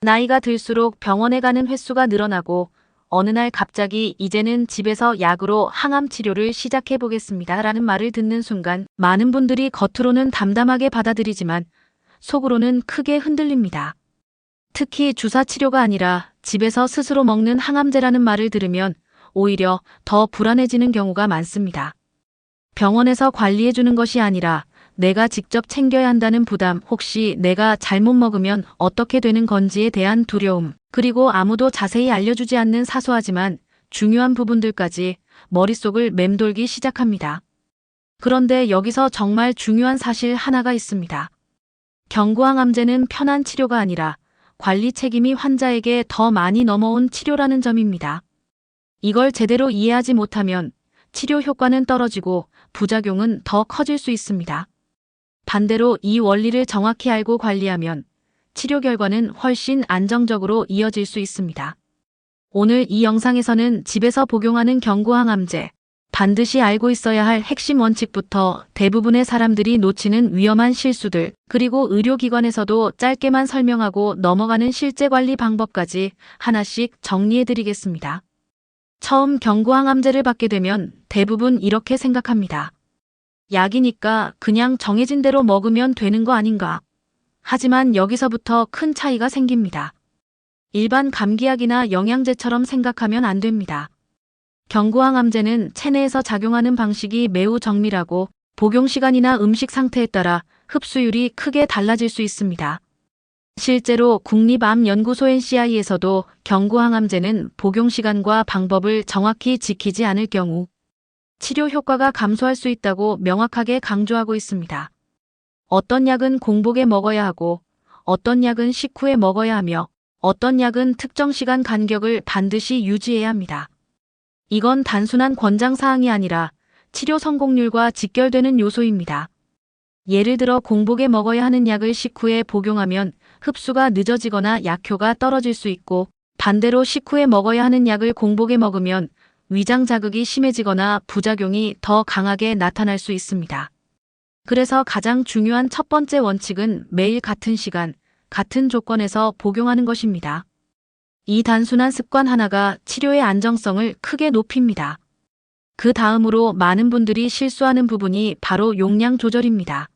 나이가 들수록 병원에 가는 횟수가 늘어나고 어느 날 갑자기 이제는 집에서 약으로 항암 치료를 시작해 보겠습니다 라는 말을 듣는 순간 많은 분들이 겉으로는 담담하게 받아들이지만 속으로는 크게 흔들립니다. 특히 주사 치료가 아니라 집에서 스스로 먹는 항암제라는 말을 들으면 오히려 더 불안해지는 경우가 많습니다. 병원에서 관리해주는 것이 아니라 내가 직접 챙겨야 한다는 부담, 혹시 내가 잘못 먹으면 어떻게 되는 건지에 대한 두려움, 그리고 아무도 자세히 알려주지 않는 사소하지만 중요한 부분들까지 머릿속을 맴돌기 시작합니다. 그런데 여기서 정말 중요한 사실 하나가 있습니다. 경구항암제는 편한 치료가 아니라 관리 책임이 환자에게 더 많이 넘어온 치료라는 점입니다. 이걸 제대로 이해하지 못하면 치료 효과는 떨어지고 부작용은 더 커질 수 있습니다. 반대로 이 원리를 정확히 알고 관리하면 치료 결과는 훨씬 안정적으로 이어질 수 있습니다. 오늘 이 영상에서는 집에서 복용하는 경구항암제, 반드시 알고 있어야 할 핵심 원칙부터 대부분의 사람들이 놓치는 위험한 실수들, 그리고 의료기관에서도 짧게만 설명하고 넘어가는 실제 관리 방법까지 하나씩 정리해드리겠습니다. 처음 경구항암제를 받게 되면 대부분 이렇게 생각합니다. 약이니까 그냥 정해진 대로 먹으면 되는 거 아닌가? 하지만 여기서부터 큰 차이가 생깁니다. 일반 감기약이나 영양제처럼 생각하면 안 됩니다. 경구항암제는 체내에서 작용하는 방식이 매우 정밀하고 복용 시간이나 음식 상태에 따라 흡수율이 크게 달라질 수 있습니다. 실제로 국립암연구소 NCI에서도 경구항암제는 복용 시간과 방법을 정확히 지키지 않을 경우 치료 효과가 감소할 수 있다고 명확하게 강조하고 있습니다. 어떤 약은 공복에 먹어야 하고 어떤 약은 식후에 먹어야 하며 어떤 약은 특정 시간 간격을 반드시 유지해야 합니다. 이건 단순한 권장사항이 아니라 치료 성공률과 직결되는 요소입니다. 예를 들어 공복에 먹어야 하는 약을 식후에 복용하면 흡수가 늦어지거나 약효가 떨어질 수 있고, 반대로 식후에 먹어야 하는 약을 공복에 먹으면 위장 자극이 심해지거나 부작용이 더 강하게 나타날 수 있습니다. 그래서 가장 중요한 첫 번째 원칙은 매일 같은 시간, 같은 조건에서 복용하는 것입니다. 이 단순한 습관 하나가 치료의 안정성을 크게 높입니다. 그 다음으로 많은 분들이 실수하는 부분이 바로 용량 조절입니다.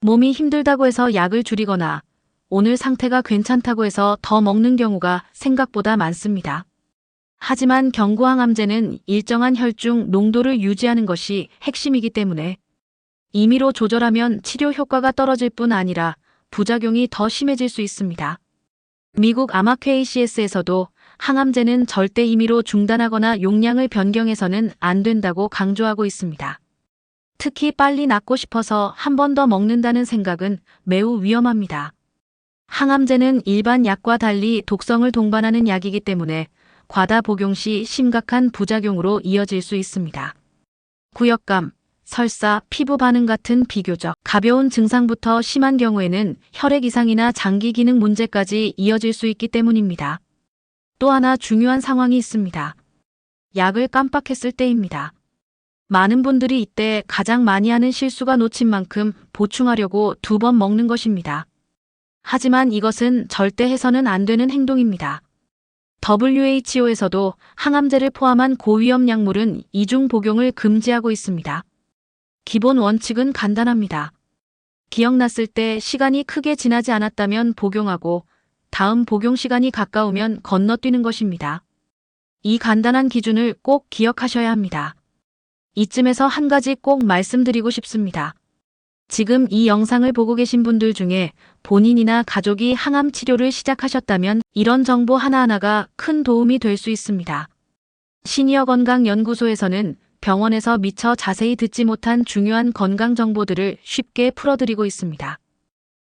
몸이 힘들다고 해서 약을 줄이거나 오늘 상태가 괜찮다고 해서 더 먹는 경우가 생각보다 많습니다. 하지만 경구항암제는 일정한 혈중 농도를 유지하는 것이 핵심이기 때문에 임의로 조절하면 치료 효과가 떨어질 뿐 아니라 부작용이 더 심해질 수 있습니다. 미국 암학회 ACS에서도 항암제는 절대 임의로 중단하거나 용량을 변경해서는 안 된다고 강조하고 있습니다. 특히 빨리 낫고 싶어서 한 번 더 먹는다는 생각은 매우 위험합니다. 항암제는 일반 약과 달리 독성을 동반하는 약이기 때문에 과다 복용 시 심각한 부작용으로 이어질 수 있습니다. 구역감, 설사, 피부 반응 같은 비교적 가벼운 증상부터 심한 경우에는 혈액 이상이나 장기 기능 문제까지 이어질 수 있기 때문입니다. 또 하나 중요한 상황이 있습니다. 약을 깜빡했을 때입니다. 많은 분들이 이때 가장 많이 하는 실수가 놓친 만큼 보충하려고 2번 먹는 것입니다. 하지만 이것은 절대 해서는 안 되는 행동입니다. WHO에서도 항암제를 포함한 고위험 약물은 이중 복용을 금지하고 있습니다. 기본 원칙은 간단합니다. 기억났을 때 시간이 크게 지나지 않았다면 복용하고 다음 복용 시간이 가까우면 건너뛰는 것입니다. 이 간단한 기준을 꼭 기억하셔야 합니다. 이쯤에서 한 가지 꼭 말씀드리고 싶습니다. 지금 이 영상을 보고 계신 분들 중에 본인이나 가족이 항암 치료를 시작하셨다면 이런 정보 하나하나가 큰 도움이 될 수 있습니다. 시니어건강연구소에서는 병원에서 미처 자세히 듣지 못한 중요한 건강 정보들을 쉽게 풀어드리고 있습니다.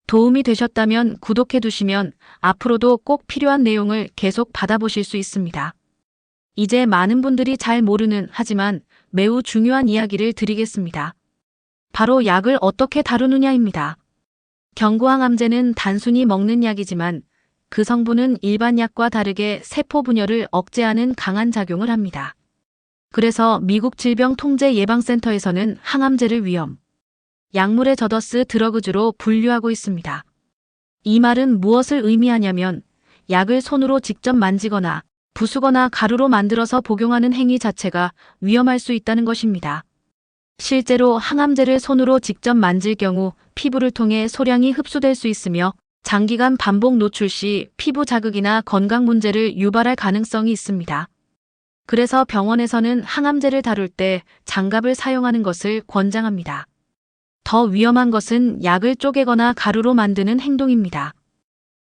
도움이 되셨다면 구독해 두시면 앞으로도 꼭 필요한 내용을 계속 받아보실 수 있습니다. 이제 많은 분들이 잘 모르는 하지만 매우 중요한 이야기를 드리겠습니다. 바로 약을 어떻게 다루느냐입니다. 경구항암제는 단순히 먹는 약이지만 그 성분은 일반 약과 다르게 세포 분열을 억제하는 강한 작용을 합니다. 그래서 미국 질병통제예방센터에서는 항암제를 위험, 약물의 저더스 드러그주로 분류하고 있습니다. 이 말은 무엇을 의미하냐면 약을 손으로 직접 만지거나 부수거나 가루로 만들어서 복용하는 행위 자체가 위험할 수 있다는 것입니다. 실제로 항암제를 손으로 직접 만질 경우 피부를 통해 소량이 흡수될 수 있으며 장기간 반복 노출 시 피부 자극이나 건강 문제를 유발할 가능성이 있습니다. 그래서 병원에서는 항암제를 다룰 때 장갑을 사용하는 것을 권장합니다. 더 위험한 것은 약을 쪼개거나 가루로 만드는 행동입니다.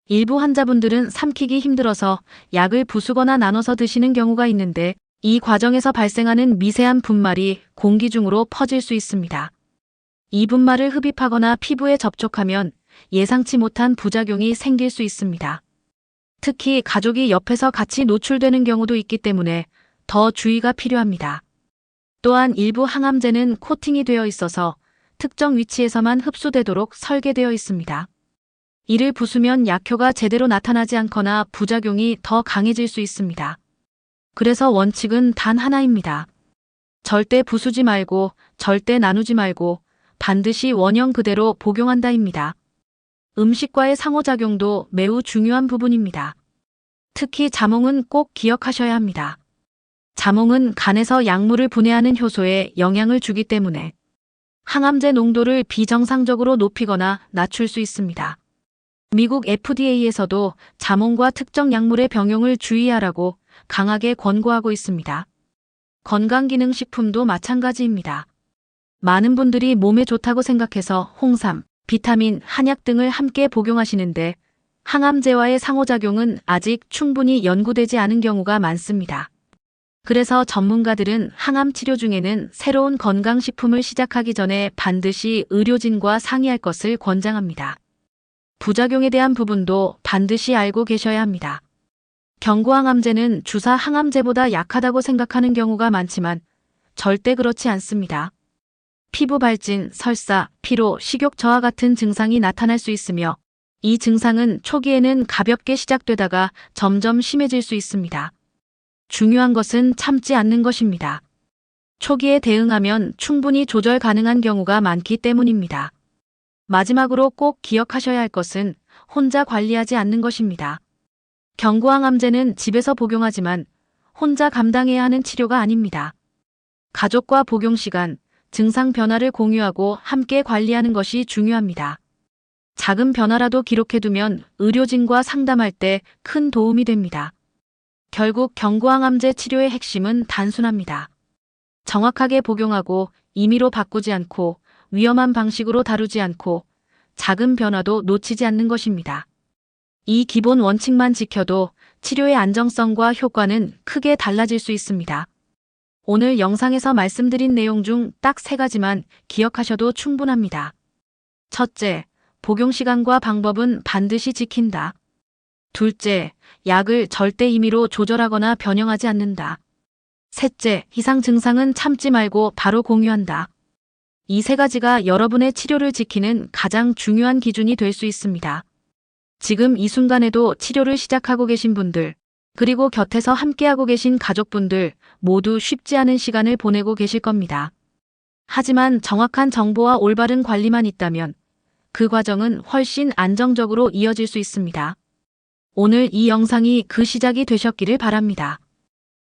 일부 환자분들은 삼키기 힘들어서 약을 부수거나 나눠서 드시는 경우가 있는데 이 과정에서 발생하는 미세한 분말이 공기 중으로 퍼질 수 있습니다. 이 분말을 흡입하거나 피부에 접촉하면 예상치 못한 부작용이 생길 수 있습니다. 특히 가족이 옆에서 같이 노출되는 경우도 있기 때문에 더 주의가 필요합니다. 또한 일부 항암제는 코팅이 되어 있어서 특정 위치에서만 흡수되도록 설계되어 있습니다. 이를 부수면 약효가 제대로 나타나지 않거나 부작용이 더 강해질 수 있습니다. 그래서 원칙은 단 하나입니다. 절대 부수지 말고 절대 나누지 말고 반드시 원형 그대로 복용한다입니다. 음식과의 상호작용도 매우 중요한 부분입니다. 특히 자몽은 꼭 기억하셔야 합니다. 자몽은 간에서 약물을 분해하는 효소에 영향을 주기 때문에 항암제 농도를 비정상적으로 높이거나 낮출 수 있습니다. 미국 FDA에서도 자몽과 특정 약물의 병용을 주의하라고 강하게 권고하고 있습니다. 건강기능식품도 마찬가지입니다. 많은 분들이 몸에 좋다고 생각해서 홍삼, 비타민, 한약 등을 함께 복용하시는데 항암제와의 상호작용은 아직 충분히 연구되지 않은 경우가 많습니다. 그래서 전문가들은 항암 치료 중에는 새로운 건강식품을 시작하기 전에 반드시 의료진과 상의할 것을 권장합니다. 부작용에 대한 부분도 반드시 알고 계셔야 합니다. 경구항암제는 주사 항암제보다 약하다고 생각하는 경우가 많지만 절대 그렇지 않습니다. 피부 발진, 설사, 피로, 식욕 저하 같은 증상이 나타날 수 있으며 이 증상은 초기에는 가볍게 시작되다가 점점 심해질 수 있습니다. 중요한 것은 참지 않는 것입니다. 초기에 대응하면 충분히 조절 가능한 경우가 많기 때문입니다. 마지막으로 꼭 기억하셔야 할 것은 혼자 관리하지 않는 것입니다. 경구항암제는 집에서 복용하지만 혼자 감당해야 하는 치료가 아닙니다. 가족과 복용 시간, 증상 변화를 공유하고 함께 관리하는 것이 중요합니다. 작은 변화라도 기록해두면 의료진과 상담할 때 큰 도움이 됩니다. 결국 경구항암제 치료의 핵심은 단순합니다. 정확하게 복용하고 임의로 바꾸지 않고 위험한 방식으로 다루지 않고 작은 변화도 놓치지 않는 것입니다. 이 기본 원칙만 지켜도 치료의 안정성과 효과는 크게 달라질 수 있습니다. 오늘 영상에서 말씀드린 내용 중 딱 3가지만 기억하셔도 충분합니다. 첫째, 복용 시간과 방법은 반드시 지킨다. 둘째, 약을 절대 임의로 조절하거나 변형하지 않는다. 셋째, 이상 증상은 참지 말고 바로 공유한다. 이 3가지가 여러분의 치료를 지키는 가장 중요한 기준이 될 수 있습니다. 지금 이 순간에도 치료를 시작하고 계신 분들, 그리고 곁에서 함께하고 계신 가족분들 모두 쉽지 않은 시간을 보내고 계실 겁니다. 하지만 정확한 정보와 올바른 관리만 있다면 그 과정은 훨씬 안정적으로 이어질 수 있습니다. 오늘 이 영상이 그 시작이 되셨기를 바랍니다.